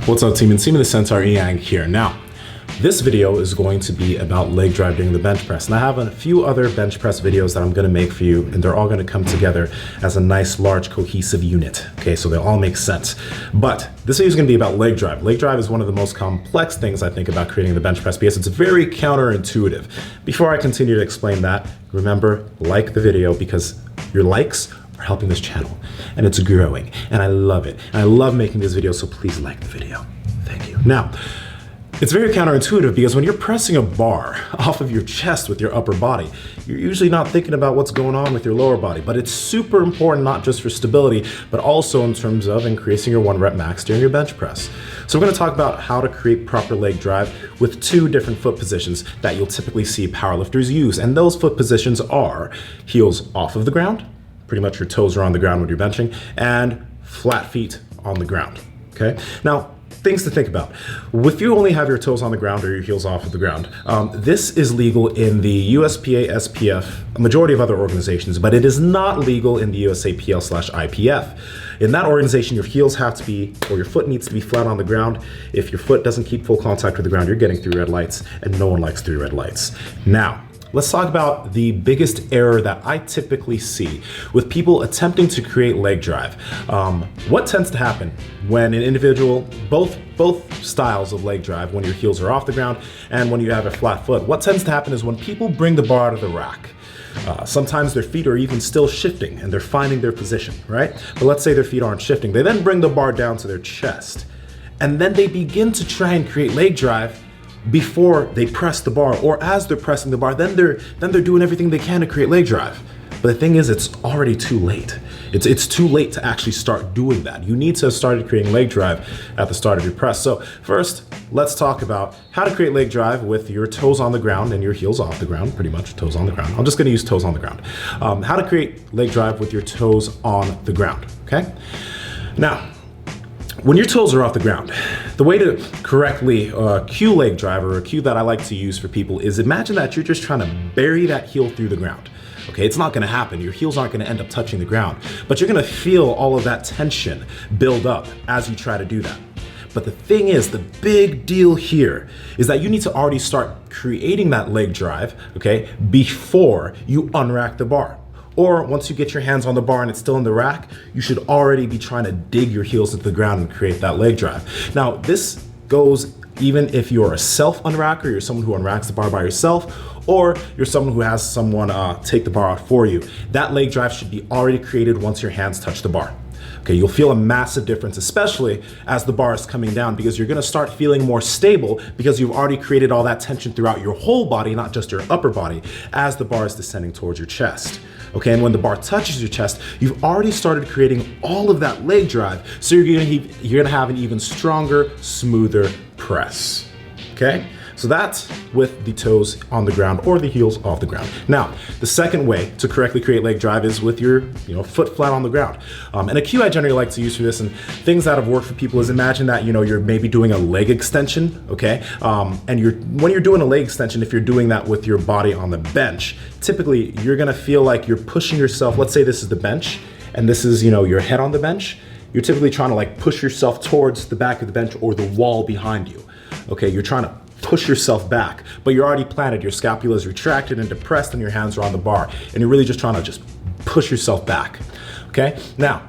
What's up, team? It's Seaman the Centaur Yang here. Now, this video is going to be about leg drive during the bench press. And I have a few other bench press videos that I'm gonna make for you, and they're all gonna come together as a nice, large, cohesive unit. Okay, so they all make sense. But this video is gonna be about leg drive. Leg drive is one of the most complex things I think about creating the bench press because it's very counterintuitive. Before I continue to explain that, remember, like the video because your likes are helping this channel and it's growing and I love it. And I love making these videos, so please like the video. Thank you. Now, it's very counterintuitive because when you're pressing a bar off of your chest with your upper body, you're usually not thinking about what's going on with your lower body, but it's super important not just for stability, but also in terms of increasing your 1 rep max during your bench press. So we're gonna talk about how to create proper leg drive with 2 different foot positions that you'll typically see powerlifters use. And those foot positions are heels off of the ground, pretty much your toes are on the ground when you're benching, and flat feet on the ground, okay? Now, things to think about. If you only have your toes on the ground or your heels off of the ground, this is legal in the USPA, SPF, a majority of other organizations, but it is not legal in the USAPL/IPF. In that organization, your heels have to be, or your foot needs to be flat on the ground. If your foot doesn't keep full contact with the ground, you're getting 3 red lights, and no one likes 3 red lights. Now, let's talk about the biggest error that I typically see with people attempting to create leg drive. What tends to happen when an individual, both styles of leg drive, when your heels are off the ground and when you have a flat foot, what tends to happen is when people bring the bar out of the rack, sometimes their feet are even still shifting and they're finding their position, right? But let's say their feet aren't shifting. They then bring the bar down to their chest and then they begin to try and create leg drive before they press the bar, or as they're pressing the bar, then they're doing everything they can to create leg drive. But the thing is, it's already too late. It's too late to actually start doing that. You need to have started creating leg drive at the start of your press. So first, let's talk about how to create leg drive with your toes on the ground and your heels off the ground, pretty much toes on the ground. I'm just gonna use toes on the ground. How to create leg drive with your toes on the ground, okay? Now, when your toes are off the ground, the way to correctly cue leg drive, or a cue that I like to use for people, is imagine that you're just trying to bury that heel through the ground. Okay, it's not gonna happen. Your heels aren't gonna end up touching the ground, but you're gonna feel all of that tension build up as you try to do that. But the thing is, the big deal here is that you need to already start creating that leg drive, okay, before you unrack the bar. Or once you get your hands on the bar and it's still in the rack, you should already be trying to dig your heels into the ground and create that leg drive. Now, this goes even if you're a self-unracker, you're someone who unracks the bar by yourself, or you're someone who has someone take the bar out for you. That leg drive should be already created once your hands touch the bar. Okay, you'll feel a massive difference, especially as the bar is coming down, because you're gonna start feeling more stable because you've already created all that tension throughout your whole body, not just your upper body, as the bar is descending towards your chest. Okay, and when the bar touches your chest, you've already started creating all of that leg drive, so you're gonna have an even stronger, smoother press. Okay? So that's with the toes on the ground or the heels off the ground. Now, the second way to correctly create leg drive is with your foot flat on the ground. And a cue I generally like to use for this, and things that have worked for people, is imagine that you're maybe doing a leg extension, okay? And when you're doing a leg extension, if you're doing that with your body on the bench, typically you're gonna feel like you're pushing yourself. Let's say this is the bench and this is your head on the bench. You're typically trying to like push yourself towards the back of the bench or the wall behind you. Okay, you're trying to push yourself back, but you're already planted. Your scapula is retracted and depressed and your hands are on the bar. And you're really just trying to just push yourself back, okay? Now,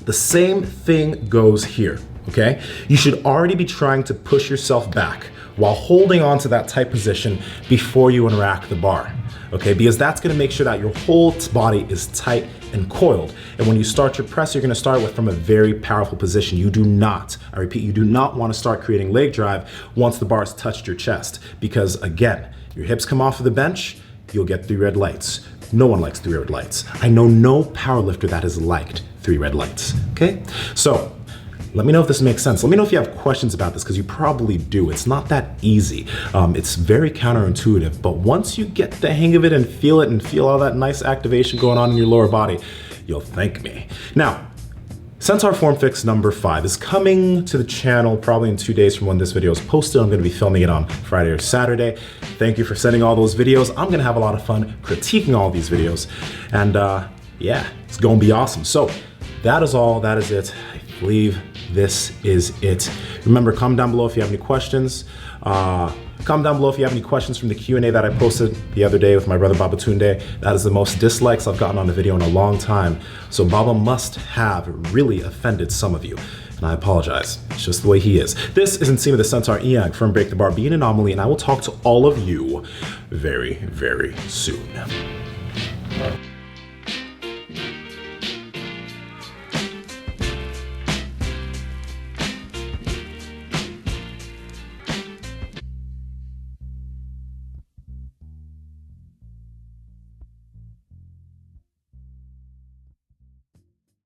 the same thing goes here, okay? You should already be trying to push yourself back while holding on to that tight position before you unrack the bar, okay? Because that's gonna make sure that your whole body is tight and coiled. And when you start your press, you're gonna start from a very powerful position. You do not, I repeat, you do not wanna start creating leg drive once the bar has touched your chest. Because again, your hips come off of the bench, you'll get 3 red lights. No one likes 3 red lights. I know no powerlifter that has liked 3 red lights, okay? So, let me know if this makes sense. Let me know if you have questions about this, because you probably do. It's not that easy. It's very counterintuitive, but once you get the hang of it and feel all that nice activation going on in your lower body, you'll thank me. Now, Centaur Form Fix number 5 is coming to the channel probably in 2 days from when this video is posted. I'm gonna be filming it on Friday or Saturday. Thank you for sending all those videos. I'm gonna have a lot of fun critiquing all these videos. And yeah, it's gonna be awesome. So that is all, that is it. I believe this is it. Remember, comment down below if you have any questions. Comment down below if you have any questions from the Q&A that I posted the other day with my brother Babatunde. That is the most dislikes I've gotten on a video in a long time. So Baba must have really offended some of you. And I apologize. It's just the way he is. This is Nsima the Centaur Iang from Break the Bar, Be an Anomaly, and I will talk to all of you very, very soon.